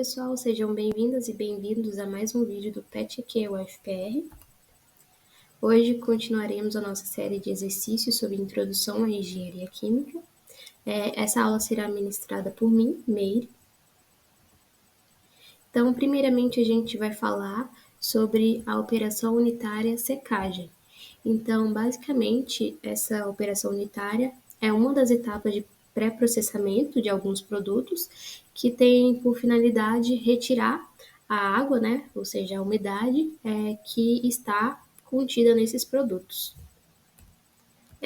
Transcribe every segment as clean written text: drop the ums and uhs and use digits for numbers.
pessoal, sejam bem-vindas e bem-vindos a mais um vídeo do PET-EQ UFPR. Hoje continuaremos a nossa série de exercícios sobre Introdução à Engenharia Química. Essa aula será ministrada por mim, Meire. Então, primeiramente, a gente vai falar sobre a operação unitária secagem. Então, basicamente, essa operação unitária é uma das etapas de pré-processamento de alguns produtos que tem por finalidade retirar a água, né, ou seja, a umidade que está contida nesses produtos.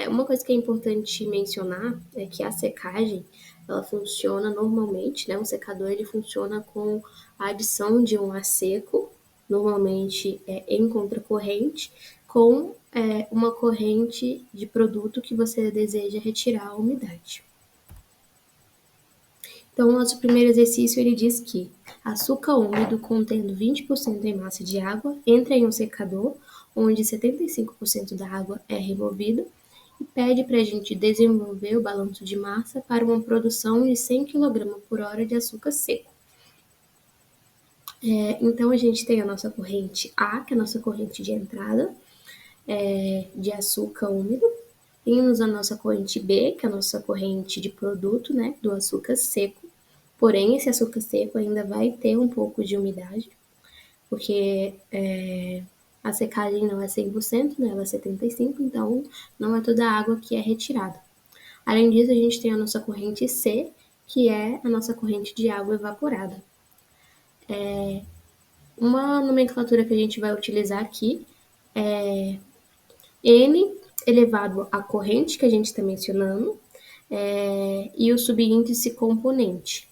Uma coisa que é importante mencionar é que a secagem, ela funciona normalmente, né, um secador ele funciona com a adição de um ar seco, normalmente em contracorrente, com uma corrente de produto que você deseja retirar a umidade. Então, o nosso primeiro exercício, ele diz que açúcar úmido contendo 20% em massa de água entra em um secador, onde 75% da água é removida, e pede para a gente desenvolver o balanço de massa para uma produção de 100 kg por hora de açúcar seco. Então, a gente tem a nossa corrente A, que é a nossa corrente de entrada de açúcar úmido, temos a nossa corrente B, que é a nossa corrente de produto, né, do açúcar seco. Porém, esse açúcar seco ainda vai ter um pouco de umidade, porque a secagem não é 100%, né, ela é 75%, então não é toda a água que é retirada. Além disso, a gente tem a nossa corrente C, que é a nossa corrente de água evaporada. Uma nomenclatura que a gente vai utilizar aqui é N elevado à corrente, que a gente está mencionando, e o subíndice componente.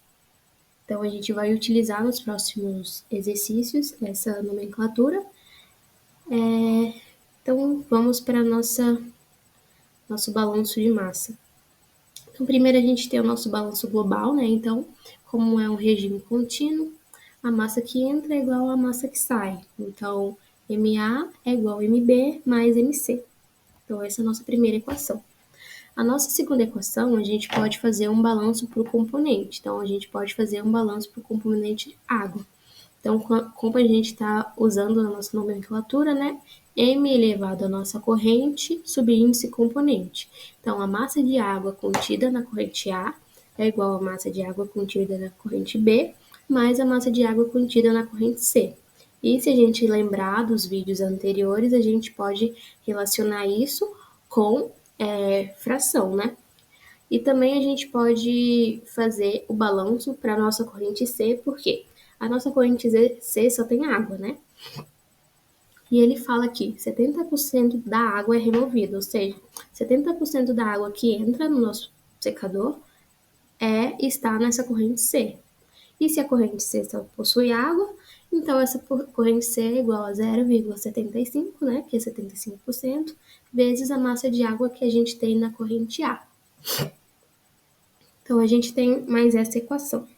Então, a gente vai utilizar nos próximos exercícios essa nomenclatura. Então, vamos para nosso balanço de massa. Então, primeiro a gente tem o nosso balanço global, né? Então, como é um regime contínuo, a massa que entra é igual à massa que sai. Então, MA é igual a MB mais MC. Então, essa é a nossa primeira equação. A nossa segunda equação, a gente pode fazer um balanço para o componente. Então, a gente pode fazer um balanço para o componente água. Então, como a gente está usando a nossa nomenclatura, né? M elevado à nossa corrente, subíndice componente. Então, a massa de água contida na corrente A é igual à massa de água contida na corrente B, mais a massa de água contida na corrente C. E se a gente lembrar dos vídeos anteriores, a gente pode relacionar isso com fração, né? E também a gente pode fazer o balanço para a nossa corrente C, porque a nossa corrente C só tem água, né? E ele fala que 70% da água é removida, ou seja, 70% da água que entra no nosso secador está nessa corrente C. E se a corrente C só possui água, então essa corrente C é igual a 0,75, né, que é 75%, vezes a massa de água que a gente tem na corrente A. Então, a gente tem mais essa equação.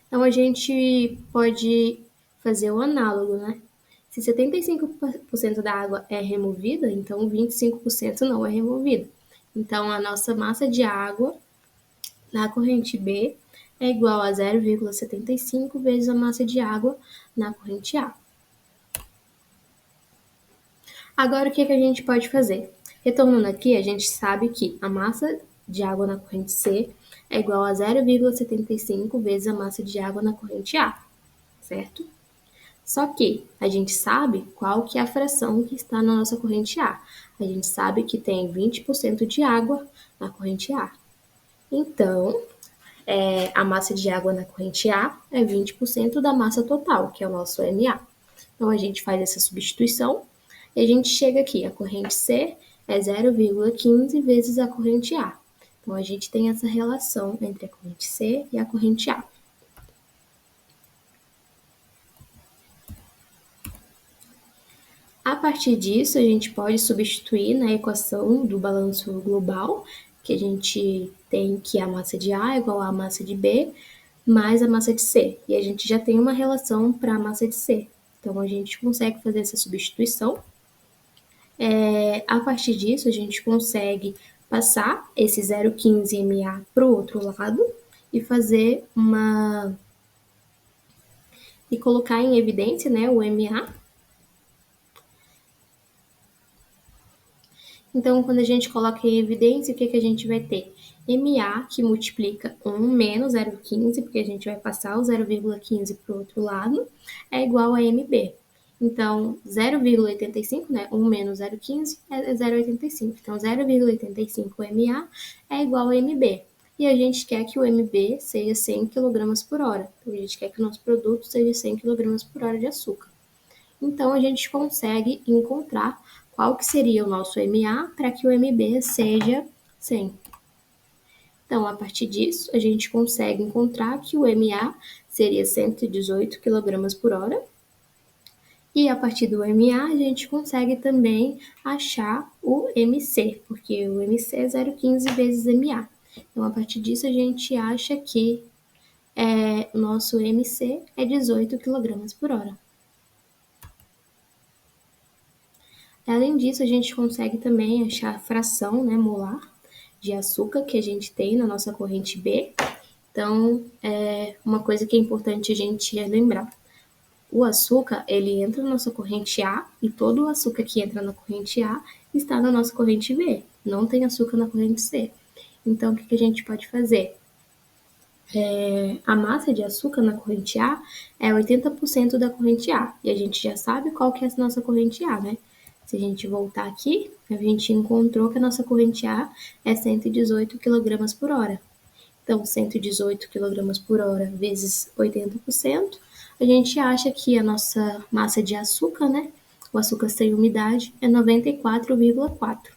Então, a gente pode fazer o análogo, né? Se 75% da água é removida, então 25% não é removida. Então, a nossa massa de água na corrente B é igual a 0,75 vezes a massa de água na corrente A. Agora, o que a gente pode fazer? Retornando aqui, a gente sabe que a massa de água na corrente C é igual a 0,75 vezes a massa de água na corrente A, certo? Só que a gente sabe qual que é a fração que está na nossa corrente A. A gente sabe que tem 20% de água na corrente A. Então, a massa de água na corrente A é 20% da massa total, que é o nosso MA. Então, a gente faz essa substituição e a gente chega aqui, a corrente C é 0,15 vezes a corrente A. Então, a gente tem essa relação entre a corrente C e a corrente A. A partir disso, a gente pode substituir na equação do balanço global, que a gente tem que a massa de A é igual à massa de B mais a massa de C. E a gente já tem uma relação para a massa de C. Então, a gente consegue fazer essa substituição. A partir disso, a gente consegue passar esse 0,15 MA para o outro lado e fazer uma e colocar em evidência, né, o MA. Então, quando a gente coloca em evidência, o que a gente vai ter? MA, que multiplica 1 menos 0,15, porque a gente vai passar o 0,15 para o outro lado, é igual a MB. Então, 0,85, né? 1 menos 0,15 é 0,85. Então, 0,85 MA é igual a MB. E a gente quer que o MB seja 100 kg por hora. Então, a gente quer que o nosso produto seja 100 kg por hora de açúcar. Então, a gente consegue encontrar qual que seria o nosso MA para que o MB seja 100. Então, a partir disso, a gente consegue encontrar que o MA seria 118 kg por hora. E a partir do MA, a gente consegue também achar o MC, porque o MC é 0,15 vezes MA. Então, a partir disso, a gente acha que o nosso MC é 18 kg por hora. Além disso, a gente consegue também achar a fração, né, molar de açúcar que a gente tem na nossa corrente B. Então, uma coisa que é importante a gente lembrar. O açúcar, ele entra na nossa corrente A e todo o açúcar que entra na corrente A está na nossa corrente B. Não tem açúcar na corrente C. Então, o que a gente pode fazer? A massa de açúcar na corrente A é 80% da corrente A. E a gente já sabe qual que é a nossa corrente A, né? Se a gente voltar aqui, a gente encontrou que a nossa corrente A é 118 kg por hora. Então, 118 kg por hora vezes 80%, a gente acha que a nossa massa de açúcar, né? O açúcar sem umidade é 94,4.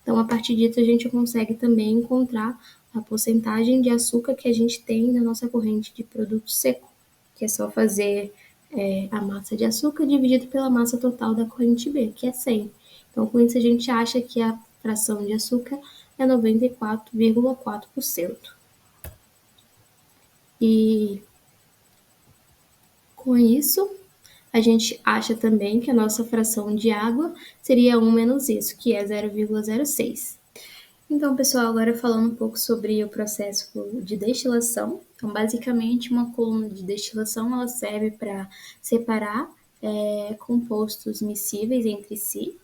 Então, a partir disso, a gente consegue também encontrar a porcentagem de açúcar que a gente tem na nossa corrente de produto seco, que é só fazer a massa de açúcar dividido pela massa total da corrente B, que é 100. Então, com isso, a gente acha que a fração de açúcar é 94,4%. E com isso, a gente acha também que a nossa fração de água seria 1 menos isso, que é 0,06. Então, pessoal, agora falando um pouco sobre o processo de destilação. Então, basicamente, uma coluna de destilação ela serve para separar compostos miscíveis entre si.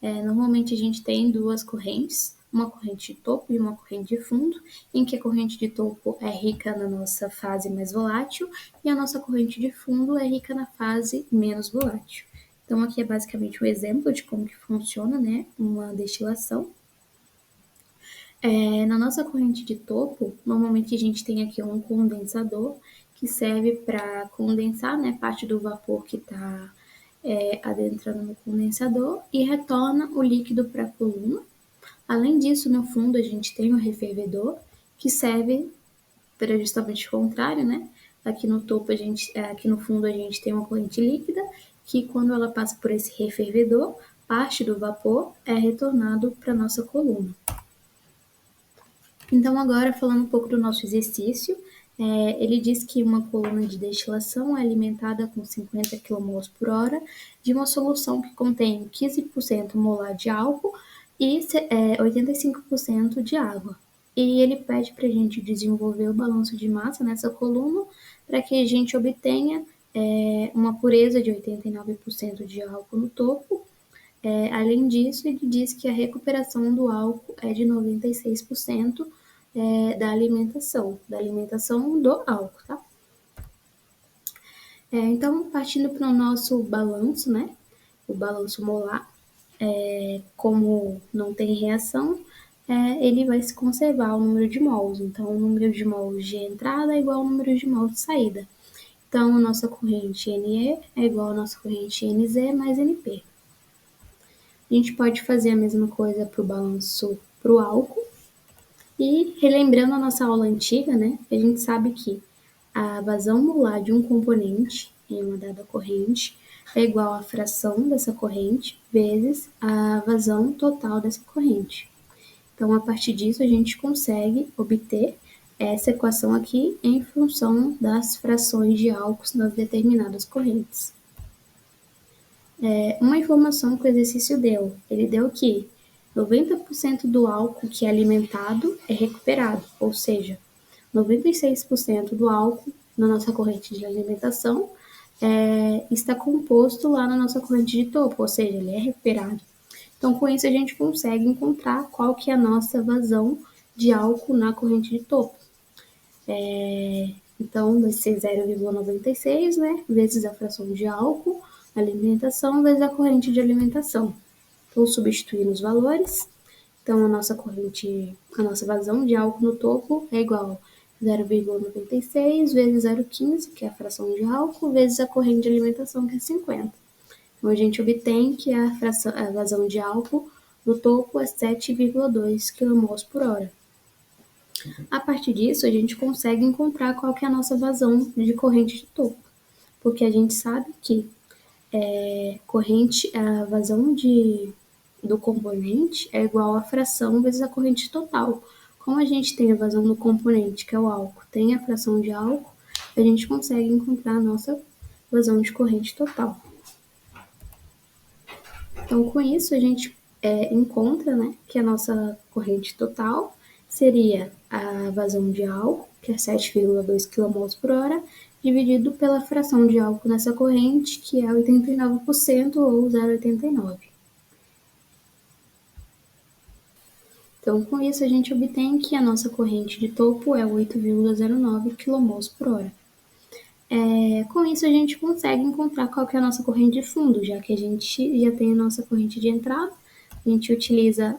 Normalmente, a gente tem duas correntes, uma corrente de topo e uma corrente de fundo, em que a corrente de topo é rica na nossa fase mais volátil e a nossa corrente de fundo é rica na fase menos volátil. Então, aqui é basicamente um exemplo de como que funciona, né, uma destilação. Na nossa corrente de topo, normalmente a gente tem aqui um condensador que serve para condensar, né, parte do vapor que está adentrando no condensador e retorna o líquido para a coluna. Além disso, no fundo a gente tem um refervedor que serve para justamente o contrário, né? Aqui no topo aqui no fundo a gente tem uma corrente líquida que quando ela passa por esse refervedor, parte do vapor é retornado para nossa coluna. Então, agora falando um pouco do nosso exercício, ele diz que uma coluna de destilação é alimentada com 50 kmol por hora de uma solução que contém 15% molar de álcool e 85% de água. E ele pede para a gente desenvolver o balanço de massa nessa coluna para que a gente obtenha uma pureza de 89% de álcool no topo. Além disso, ele diz que a recuperação do álcool é de 96% da alimentação do álcool, tá? Então, partindo para o nosso balanço, né? O balanço molar, como não tem reação, ele vai se conservar o número de mols. Então, o número de mols de entrada é igual ao número de mols de saída. Então, a nossa corrente NE é igual à nossa corrente NZ mais NP. A gente pode fazer a mesma coisa para o balanço para o álcool. E relembrando a nossa aula antiga, né, a gente sabe que a vazão molar de um componente em uma dada corrente é igual à fração dessa corrente vezes a vazão total dessa corrente. Então, a partir disso, a gente consegue obter essa equação aqui em função das frações de álcools nas determinadas correntes. Uma informação que o exercício deu, ele deu que 90% do álcool que é alimentado é recuperado, ou seja, 96% do álcool na nossa corrente de alimentação está composto lá na nossa corrente de topo, ou seja, ele é recuperado. Então, com isso, a gente consegue encontrar qual que é a nossa vazão de álcool na corrente de topo. Então, vai ser 0,96, né, vezes a fração de álcool na alimentação, vezes a corrente de alimentação. Então, substituindo os valores, então a nossa vazão de álcool no topo é igual a 0,96 vezes 0,15, que é a fração de álcool, vezes a corrente de alimentação, que é 50. Então, a gente obtém que a vazão de álcool no topo é 7,2 kmol por hora. A partir disso, a gente consegue encontrar qual que é a nossa vazão de corrente de topo, porque a gente sabe que a vazão do componente é igual à fração vezes a corrente total. Como a gente tem a vazão do componente, que é o álcool, tem a fração de álcool, a gente consegue encontrar a nossa vazão de corrente total. Então, com isso, a gente encontra, né, que a nossa corrente total seria a vazão de álcool, que é 7,2 kmol por hora, dividido pela fração de álcool nessa corrente, que é 89% ou 0,89. Então, com isso, a gente obtém que a nossa corrente de topo é 8,09 kmol por hora. Com isso, a gente consegue encontrar qual que é a nossa corrente de fundo, já que a gente já tem a nossa corrente de entrada, a gente utiliza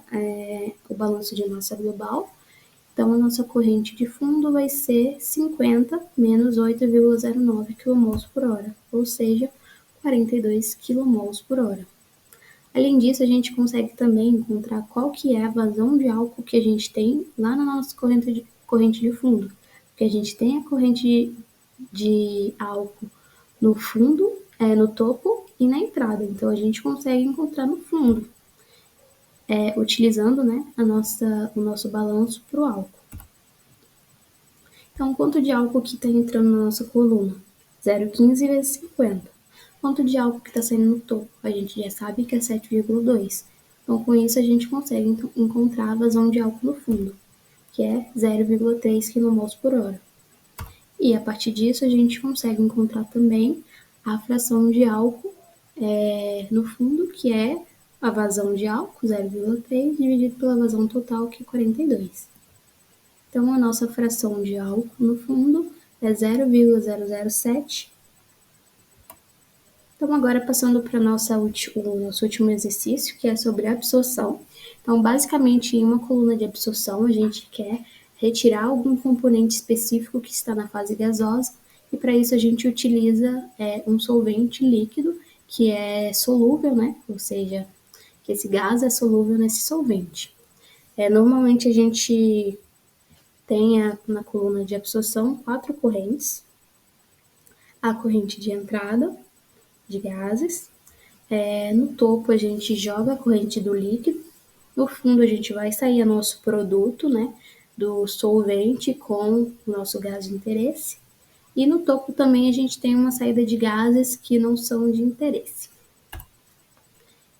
o balanço de massa global. Então, a nossa corrente de fundo vai ser 50 menos 8,09 kmol por hora, ou seja, 42 kmol por hora. Além disso, a gente consegue também encontrar qual que é a vazão de álcool que a gente tem lá na nossa corrente de fundo, porque a gente tem a corrente de álcool no fundo, no topo e na entrada. Então, a gente consegue encontrar no fundo, utilizando, né, o nosso balanço para o álcool. Então, quanto de álcool que está entrando na nossa coluna? 0,15 vezes 50. Quanto de álcool que está saindo no topo? A gente já sabe que é 7,2. Então, com isso, a gente consegue encontrar a vazão de álcool no fundo, que é 0,3 kmol por hora. E a partir disso, a gente consegue encontrar também a fração de álcool no fundo, que é a vazão de álcool, 0,3, dividido pela vazão total, que é 42. Então, a nossa fração de álcool no fundo é 0,007. Então, agora passando para o nosso último exercício, que é sobre absorção. Então, basicamente, em uma coluna de absorção, a gente quer retirar algum componente específico que está na fase gasosa, e para isso a gente utiliza um solvente líquido que é solúvel, né? Ou seja, que esse gás é solúvel nesse solvente. Normalmente a gente tem na coluna de absorção 4 correntes. A corrente de entrada de gases. No topo a gente joga a corrente do líquido. No fundo a gente vai sair nosso produto, né, do solvente com o nosso gás de interesse. E no topo também a gente tem uma saída de gases que não são de interesse.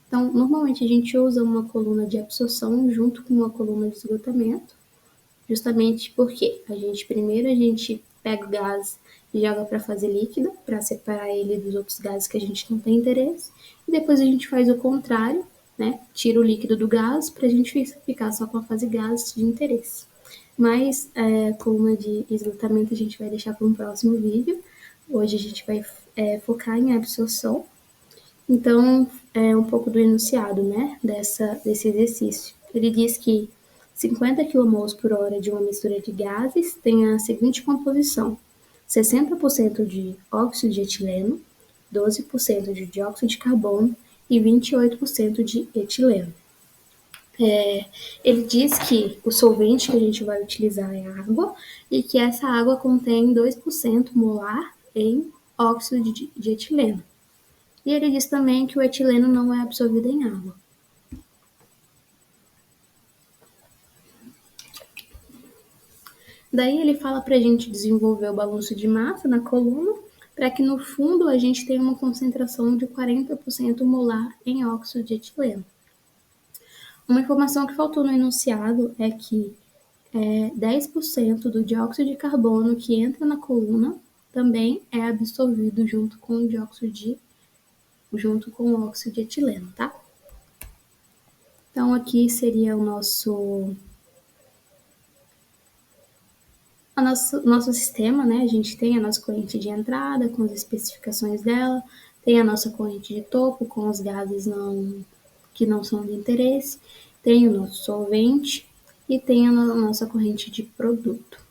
Então, normalmente a gente usa uma coluna de absorção junto com uma coluna de esgotamento, justamente porque primeiro a gente pega o gás e joga para a fase líquida, para separar ele dos outros gases que a gente não tem interesse, e depois a gente faz o contrário, né? Tira o líquido do gás para a gente ficar só com a fase gás de interesse. Mas coluna de esgotamento a gente vai deixar para um próximo vídeo. Hoje a gente vai focar em absorção. Então, um pouco do enunciado, né, desse exercício. Ele diz que 50 kmol por hora de uma mistura de gases tem a seguinte composição: 60% de óxido de etileno, 12% de dióxido de carbono e 28% de etileno. Ele diz que o solvente que a gente vai utilizar é água e que essa água contém 2% molar em óxido de etileno. E ele diz também que o etileno não é absorvido em água. Daí ele fala para a gente desenvolver o balanço de massa na coluna, para que no fundo a gente tenha uma concentração de 40% molar em óxido de etileno. Uma informação que faltou no enunciado é que 10% do dióxido de carbono que entra na coluna também é absorvido junto com o óxido de etileno, tá? Então, aqui seria o nosso sistema, né? A gente tem a nossa corrente de entrada com as especificações dela, tem a nossa corrente de topo com os gases que não são de interesse, tem o nosso solvente e tem a nossa corrente de produto.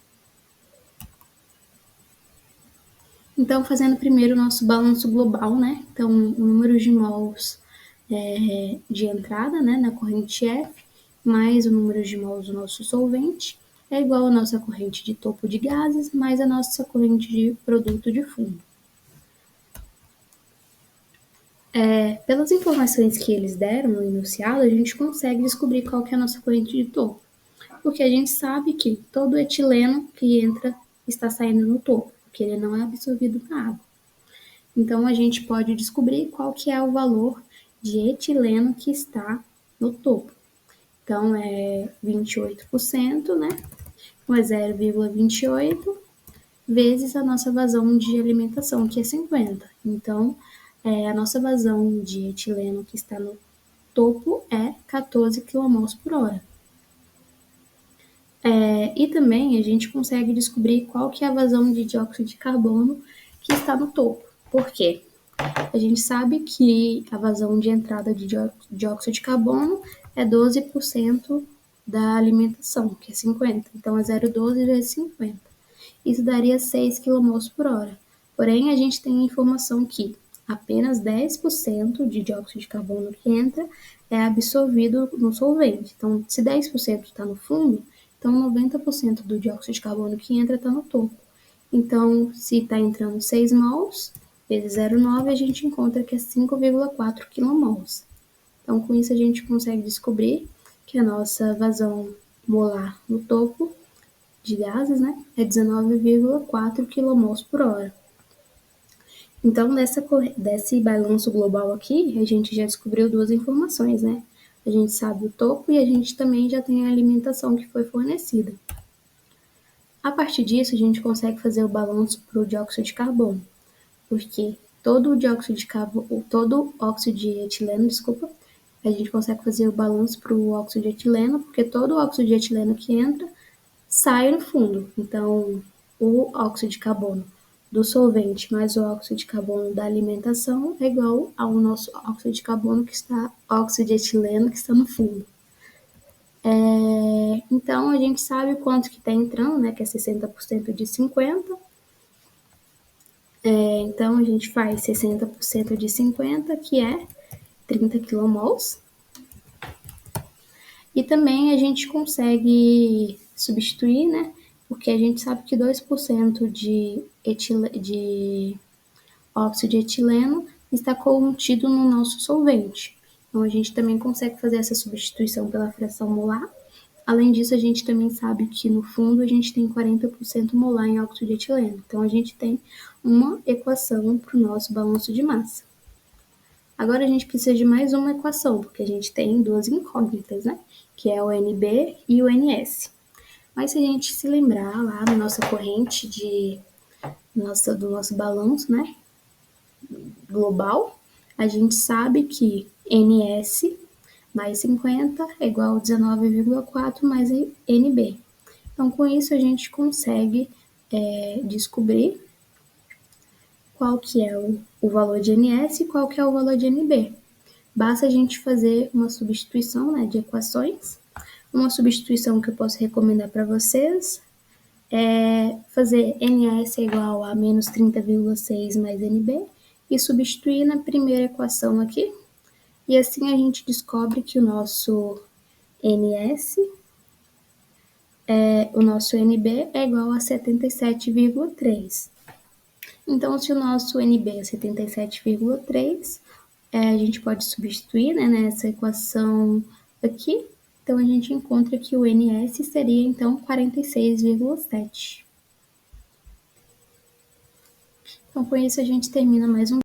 Então, fazendo primeiro o nosso balanço global, né? Então, o número de mols de entrada, né, na corrente F, mais o número de mols do nosso solvente, é igual à nossa corrente de topo de gases, mais a nossa corrente de produto de fundo. Pelas informações que eles deram no enunciado, a gente consegue descobrir qual que é a nossa corrente de topo, porque a gente sabe que todo etileno que entra está saindo no topo, porque ele não é absorvido na água. Então, a gente pode descobrir qual que é o valor de etileno que está no topo. Então, é 28%, né? Então, é 0,28 vezes a nossa vazão de alimentação, que é 50. Então, a nossa vazão de etileno que está no topo é 14 kmol por hora. E também a gente consegue descobrir qual que é a vazão de dióxido de carbono que está no topo. Por quê? A gente sabe que a vazão de entrada de dióxido de carbono é 12% da alimentação, que é 50. Então, é 0,12 vezes 50. Isso daria 6 kmol por hora. Porém, a gente tem a informação que apenas 10% de dióxido de carbono que entra é absorvido no solvente. Então, se 10% está no fundo, então 90% do dióxido de carbono que entra está no topo. Então, se está entrando 6 mols vezes 0,9, a gente encontra que é 5,4 kmol. Então, com isso, a gente consegue descobrir que a nossa vazão molar no topo de gases, né, é 19,4 kmol por hora. Então, desse balanço global aqui, a gente já descobriu duas informações, né? A gente sabe o topo e a gente também já tem a alimentação que foi fornecida. A partir disso, a gente consegue fazer o balanço para o dióxido de carbono, porque todo óxido de etileno, a gente consegue fazer o balanço para o óxido de etileno, porque todo óxido de etileno que entra sai no fundo. Então, o óxido de carbono do solvente mais o óxido de carbono da alimentação é igual ao nosso óxido de carbono óxido de etileno que está no fundo. Então, a gente sabe quanto que está entrando, né, que é 60% de 50%. Então, a gente faz 60% de 50, que é 30 kmol. E também a gente consegue substituir, né, porque a gente sabe que 2% de óxido de etileno está contido no nosso solvente. Então, a gente também consegue fazer essa substituição pela fração molar. Além disso, a gente também sabe que no fundo a gente tem 40% molar em óxido de etileno. Então, a gente tem uma equação para o nosso balanço de massa. Agora, a gente precisa de mais uma equação, porque a gente tem duas incógnitas, né? Que é o NB e o NS. Mas se a gente se lembrar lá na nossa corrente do nosso balanço, né, global, a gente sabe que NS mais 50 é igual a 19,4 mais NB. Então, com isso, a gente consegue descobrir qual que é o valor de NS e qual que é o valor de NB. Basta a gente fazer uma substituição, né, de equações. Uma substituição que eu posso recomendar para vocês é fazer NS igual a menos 30,6 mais NB e substituir na primeira equação aqui. E assim a gente descobre que o nosso NS, o nosso NB é igual a 77,3. Então, se o nosso NB é 77,3, a gente pode substituir, né, nessa equação aqui. Então, a gente encontra que o NS seria, então, 46,7. Então, com isso, a gente termina mais um